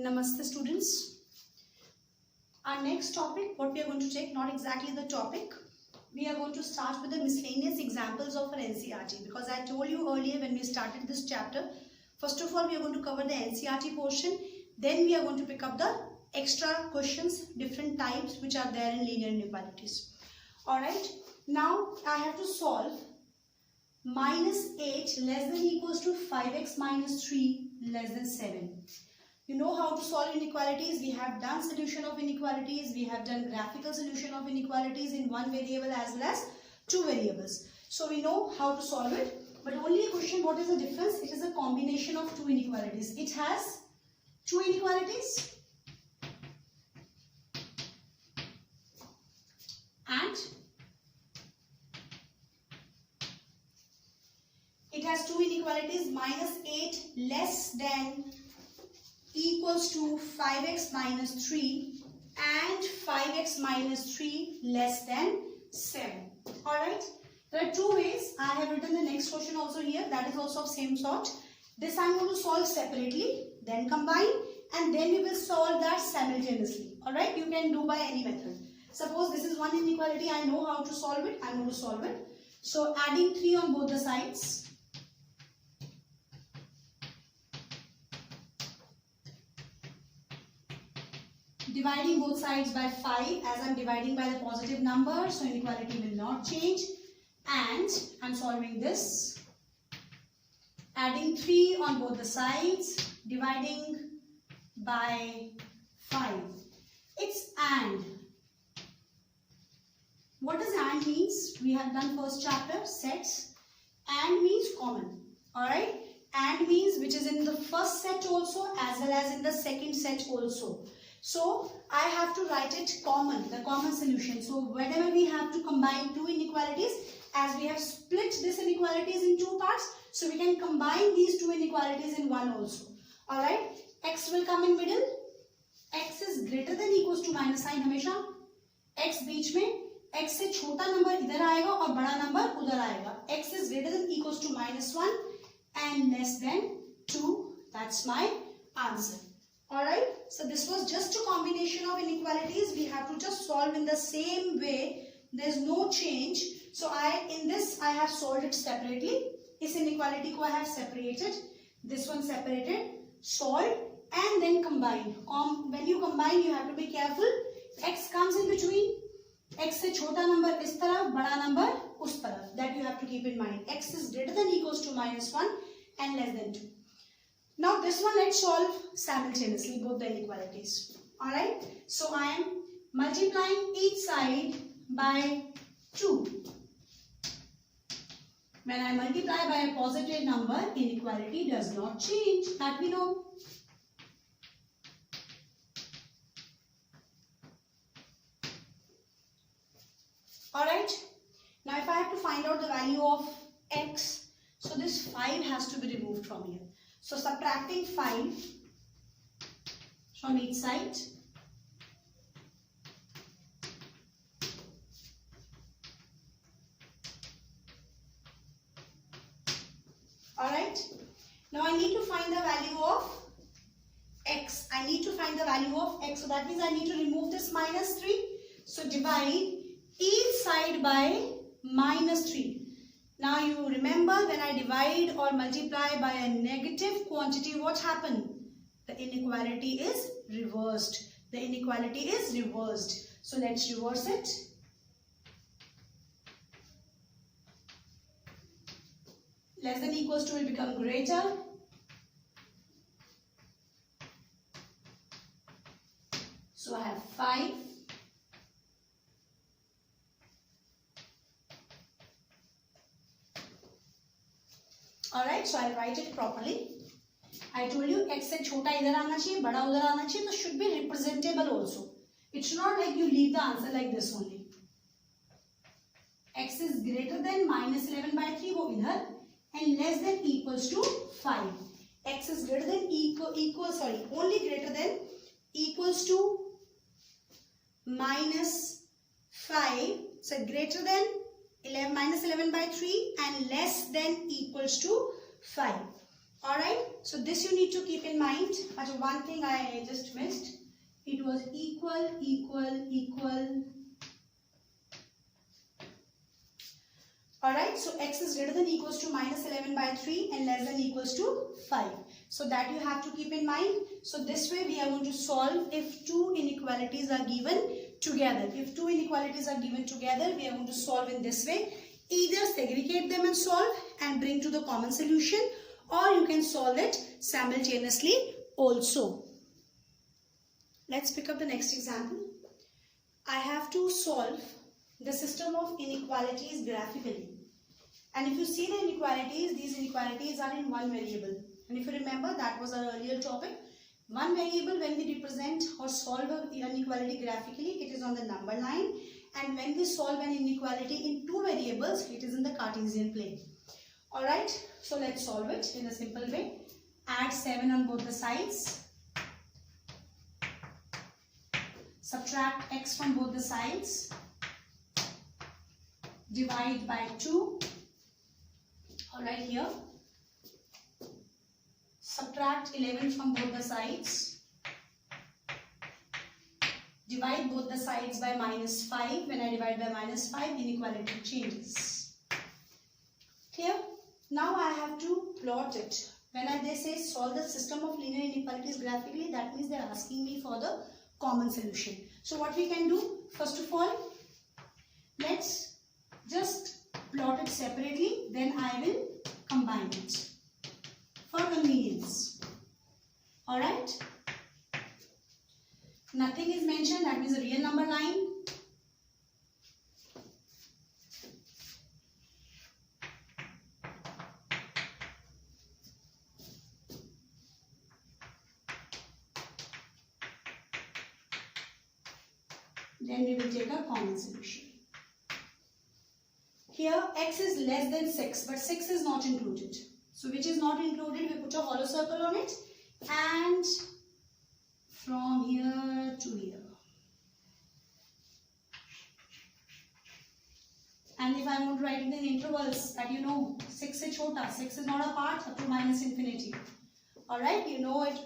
Namaste students. Our next topic, what we are going to take, not exactly the topic. We are going to start with the miscellaneous examples of our NCERT, because I told you earlier when we started this chapter, first of all we are going to cover the NCERT portion, then we are going to pick up the extra questions, different types which are there in linear inequalities. Alright, now I have to solve minus 8 less than equals to 5x minus 3 less than 7. You know how to solve inequalities. We have done solution of inequalities. We have done graphical solution of inequalities in one variable as well as two variables. So we know how to solve it. But only a question, what is the difference? It is a combination of two inequalities. It has two inequalities and it has two inequalities, minus 8 less than equals to 5x minus 3 and 5x minus 3 less than 7. Alright, there are two ways. I have written the next question also here, that is also of same sort. This I am going to solve separately, then combine, and then we will solve that simultaneously. Alright, you can do by any method. Suppose this is one inequality, I know how to solve it, I am going to solve it. So adding 3 on both the sides. Dividing both sides by 5, as I am dividing by the positive number, so inequality will not change. And I am solving this. Adding 3 on both the sides, dividing by 5. It's AND. What does AND means? We have done first chapter, sets. AND means common. Alright? AND means which is in the first set also as well as in the second set also. So I have to write it common, the common solution. So whenever we have to combine two inequalities, as we have split this inequalities in two parts, so we can combine these two inequalities in one also. Alright, x will come in middle. X is greater than equals to minus sign हमेशा. X बीच में, x से छोटा number इधर आएगा और बड़ा number उधर आएगा. X is greater than equals to minus 1 and less than 2. That's my answer. Alright, so this was just a combination of inequalities. We have to just solve in the same way. There is no change. So in this I have solved it separately. This inequality ko I have separated. This one separated, solved and then combined. When you combine you have to be careful. X comes in between. X se chota number is taraf, bada number us taraf. That you have to keep in mind. X is greater than equals to minus 1 and less than 2. Now this one let's solve simultaneously both the inequalities. Alright, so I am multiplying each side by 2. When I multiply by a positive number, inequality does not change. That we know. Alright, now if I have to find out the value of x, so this 5 has to be removed from here. So subtracting 5 from each side. Alright. Now I need to find the value of x. I need to find the value of x. So that means I need to remove this minus 3. So divide each side by minus 3. Now you remember when I divide or multiply by a negative quantity, what happened? The inequality is reversed. The inequality is reversed. So let's reverse it. Less than equals to will become greater. So I have 5. Alright, so I'll write it properly. I told you x से छोटा इधर आना चाहिए, बड़ा उधर आना चाहिए, so should be representable also. It should not like you leave the answer like this only. X is greater than minus 11 by 3 वो इधर and less than equals to 5. X is greater than only greater than equals to minus 5. So greater than minus 11 by 3 and less than equals to 5. Alright, so this you need to keep in mind. But one thing I just missed, it was equal, equal, equal. Alright, so x is greater than equals to minus 11 by 3 and less than equals to 5. So that you have to keep in mind. So this way we are going to solve if two inequalities are given together. If two inequalities are given together, we are going to solve in this way. Either segregate them and solve and bring to the common solution, or you can solve it simultaneously also. Let's pick up the next example. I have to solve the system of inequalities graphically. And if you see the inequalities, these inequalities are in one variable. And if you remember, that was our earlier topic. One variable, when we represent or solve an inequality graphically, it is on the number line. And when we solve an inequality in two variables, it is in the Cartesian plane. Alright, so let's solve it in a simple way. Add 7 on both the sides. Subtract x from both the sides. Divide by 2. Alright, here. Subtract 11 from both the sides. Divide both the sides by minus 5. When I divide by minus 5, inequality changes. Clear? Now I have to plot it. When they say solve the system of linear inequalities graphically, that means they are asking me for the common solution. So what we can do, first of all, let's just plot it separately, then I will combine it for convenience. Alright? Nothing is mentioned, that means a real number line. Then we will take a common solution. Here x is less than 6, but 6 is not included. So which is not included, we put a hollow circle on it, and from here to here. And if I am going to write it in intervals, that you know, 6 is chota, 6 is not a part up to minus infinity. Alright, you know it,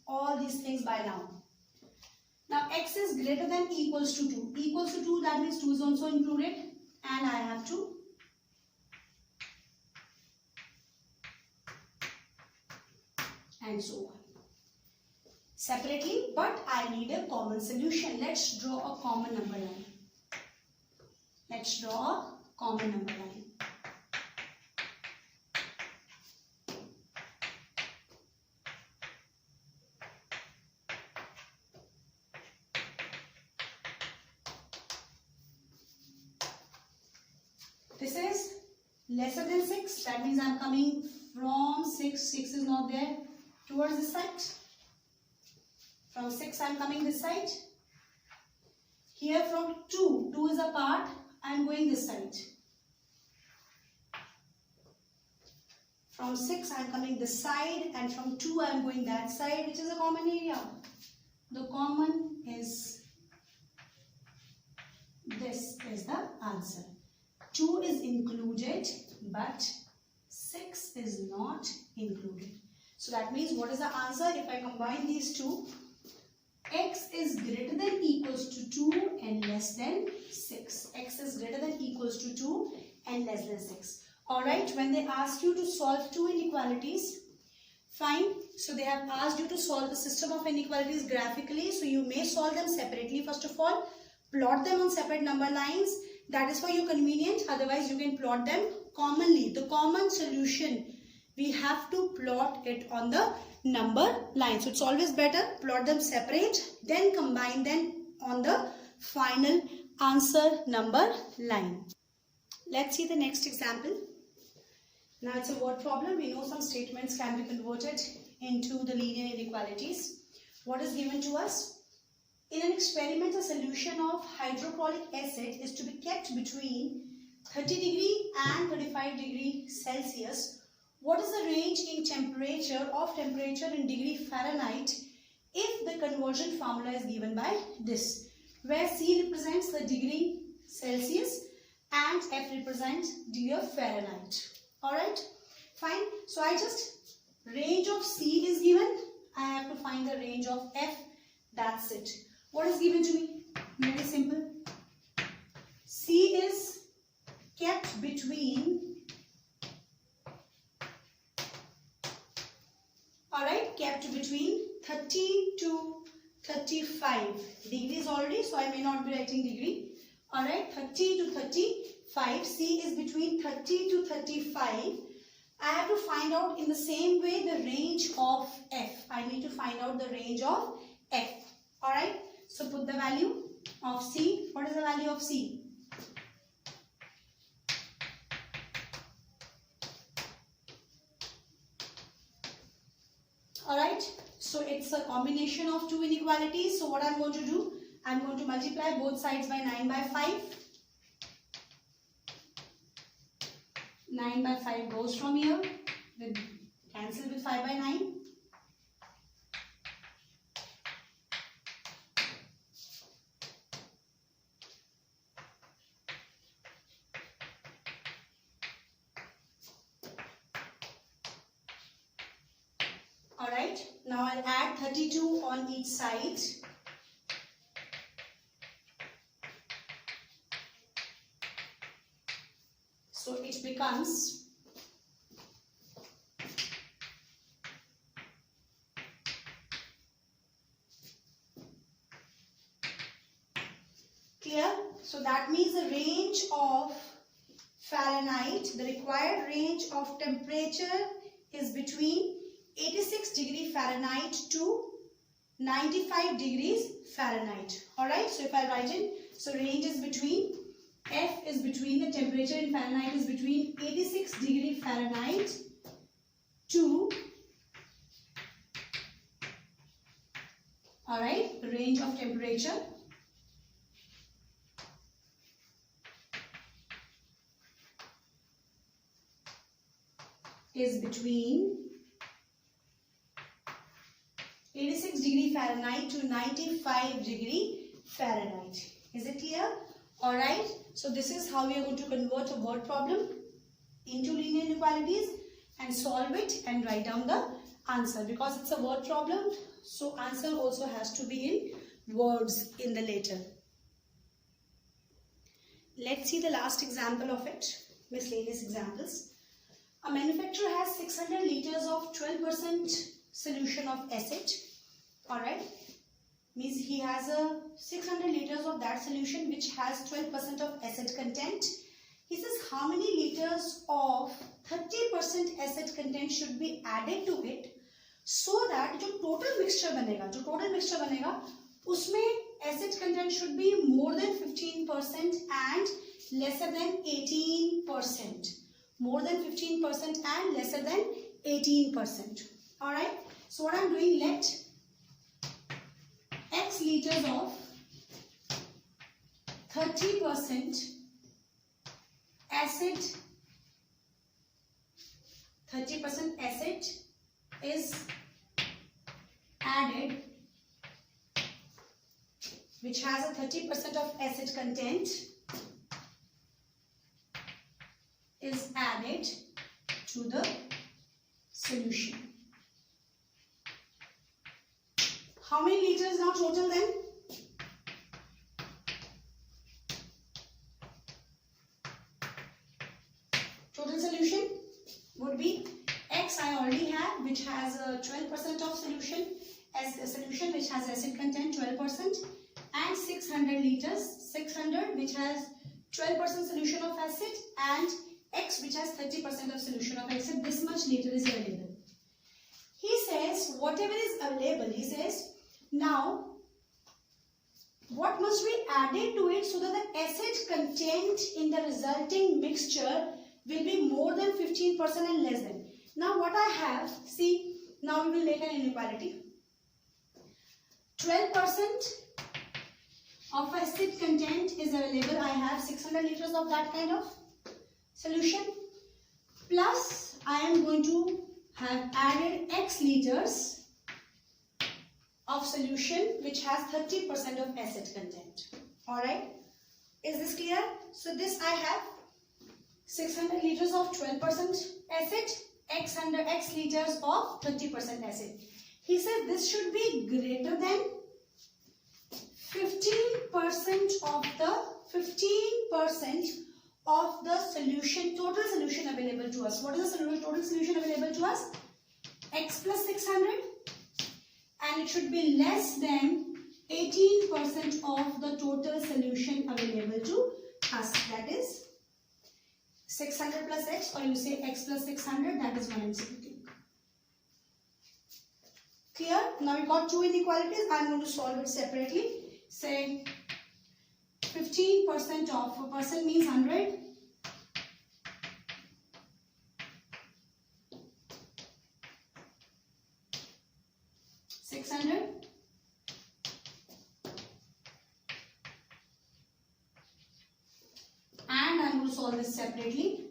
all these things by now. Now x is greater than equals to 2. Equals to 2, that means 2 is also included, and I have to and so on. Separately, but I need a common solution. Let's draw a common number line. Let's draw a common number line. This is lesser than 6. That means I am coming from 6. 6 is not there. Towards this side. From 6 I am coming this side. Here from 2. 2 is apart. I am going this side. From 6 I am coming this side, and from 2 I am going that side, which is a common area. The common is this is the answer. 2 is included, but 6 is not included. So that means what is the answer? If I combine these two, x is greater than equals to 2 and less than 6. X is greater than equals to 2 and less than 6. Alright, when they ask you to solve two inequalities, fine. So they have asked you to solve the system of inequalities graphically. So you may solve them separately first of all. Plot them on separate number lines. That is for your convenience. Otherwise you can plot them commonly. The common solution, we have to plot it on the number line. So it's always better plot them separate, then combine them on the final answer number line. Let's see the next example. Now it's a word problem. We know some statements can be converted into the linear inequalities. What is given to us? In an experiment, a solution of hydrochloric acid is to be kept between 30 degree and 35 degree Celsius. What is the range in temperature in degree Fahrenheit if the conversion formula is given by this, where C represents the degree Celsius and F represents degree of Fahrenheit. Alright, fine. So I just Range of C is given. I have to find the range of F. That's it. What is given to me? Very simple. C is kept between, alright, kept between 30 to 35 degrees already, so I may not be writing degree. Alright, 30 to 35. C is between 30 to 35. I have to find out in the same way the range of F. I need to find out the range of F. Alright, so put the value of C. What is the value of C? Alright, so it's a combination of two inequalities. So what I'm going to do, I'm going to multiply both sides by 9 by 5. 9 by 5 goes from here, with cancel with 5 by 9. Alright, now I'll add 32 on each side. So it becomes clear. So that means the range of Fahrenheit, the required range of temperature is between 86 degree Fahrenheit to 95 degrees Fahrenheit. Alright, so if I write in, so range is between, F is between, the temperature in Fahrenheit is between 86 degree Fahrenheit to, alright, range of temperature is between 86 degree Fahrenheit to 95 degree Fahrenheit. Is it clear? Alright, so this is how we are going to convert a word problem into linear inequalities and solve it and write down the answer. Because it's a word problem, so answer also has to be in words in the letter. Let's see the last example of it, miscellaneous examples. A manufacturer has 600 liters of 12% solution of acid. Alright, means he has a 600 liters of that solution which has 12% of acid content. He says how many liters of 30% acid content should be added to it so that जो total mixture बनेगा उसमें acid content should be more than 15% and lesser than 18%. More than 15% and lesser than 18%. Alright, so what I'm doing, let X liters of 30% acid is added, which has a 30% of acid content is added to the solution. How many liters now total then? Total solution would be X I already have, which has a 12% of solution, as a solution which has acid content 12%, and 600 liters, 600 which has 12% solution of acid, and X which has 30% of solution of acid. This much liter is available. He says whatever is available, he says now what must be added to it so that the acid content in the resulting mixture will be more than 15% and less than. Now what I have, see, now we will make an inequality. 12% of acid content is available. I have 600 liters of that kind of solution, plus I am going to have added X liters of solution which has 30% of acid content. Alright, is this clear? So this I have 600 liters of 12% acid, X liters of 30% acid. He said this should be greater than 15% of the solution, total solution available to us. What is the total solution available to us? X plus 600, and it should be less than 18% of the total solution available to us. That is 600 plus X, or you say X plus 600, that is 170. Clear? Now we got two inequalities. I am going to solve it separately. Say 15% of a person means 100. And I'm going to solve this separately.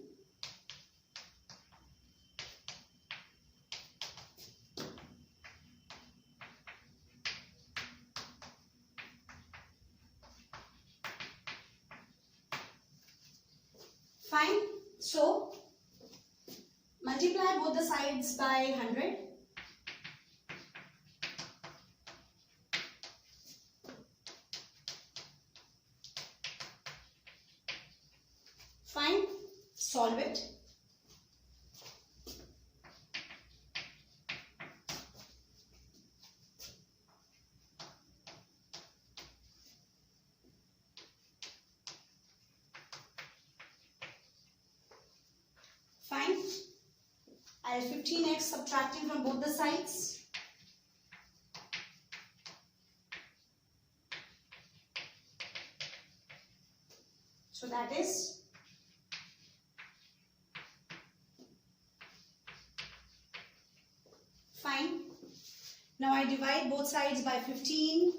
Fine. So multiply both the sides by 100. Fine. Solve it. Fine. I'll 15x subtracting from both the sides. So that is fine. Now I divide both sides by 15.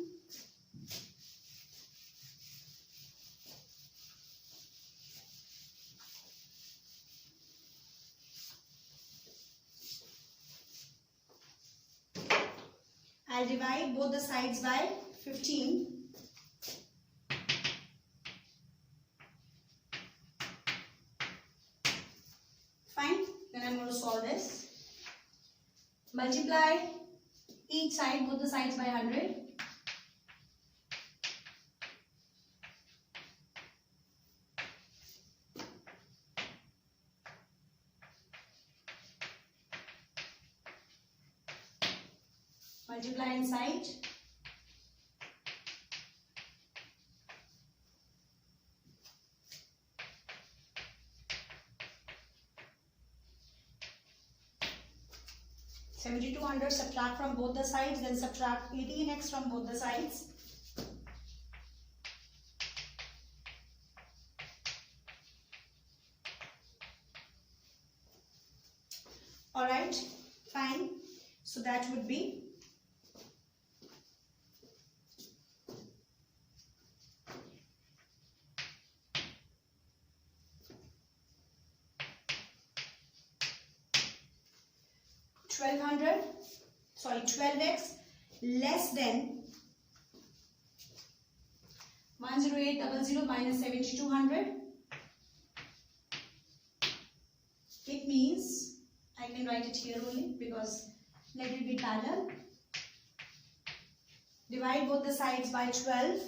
I'll divide both the sides by 15. Fine. Then I'm going to solve this. Multiply each side, both the sides by 100. Multiply inside. $7,200 subtract from both the sides, then subtract 18x from both the sides. Alright, fine. So that would be $12x less than 10800 minus 7,200. It means I can write it here only because let it be parallel. Divide both the sides by 12.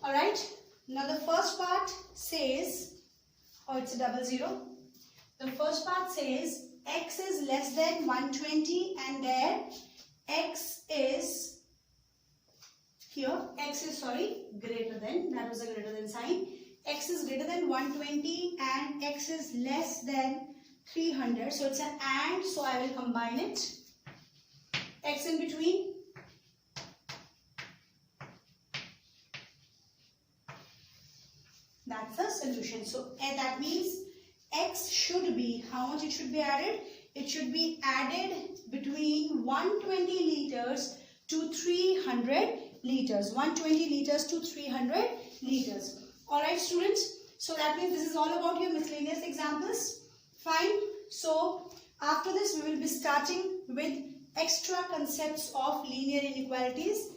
Alright, now the first part says, it's a 00. The first part says x is less than 120 and there x is greater than, that was a greater than sign. X is greater than 120 and x is less than 300. So it's an and, so I will combine it. X in between. That's the solution. So that means x should be, how much it should be added? It should be added between 120 liters to 300 liters. 120 liters to 300 liters. Alright students, so that means this is all about your miscellaneous examples. Fine. So after this we will be starting with extra concepts of linear inequalities.